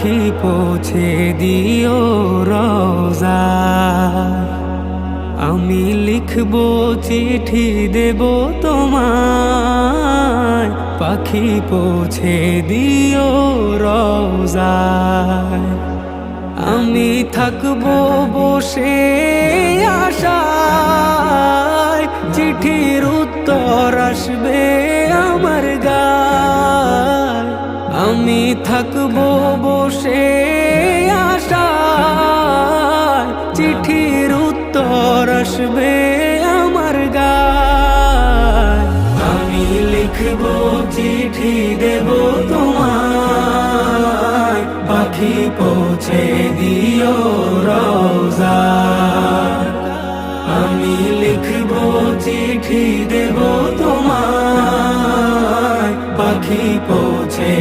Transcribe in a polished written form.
পাখি পৌঁছে দিও রওজায়। আমি লিখবো চিঠি দেব তোমায়, পাখি পৌঁছে দিও রওজায়। আমি থাকবো বসে আশায়, চিঠির উত্তর আসবে আমার গায়। আমি থাকবো বসে আশায়, চিঠির উত্তর আসবে আমার গায়। আমি লিখবো চিঠি দেব তোমায়, পাখি পৌঁছে দিও রওজায়। আমি লিখবো চিঠি দেব তোমায়, পাখি পৌঁছে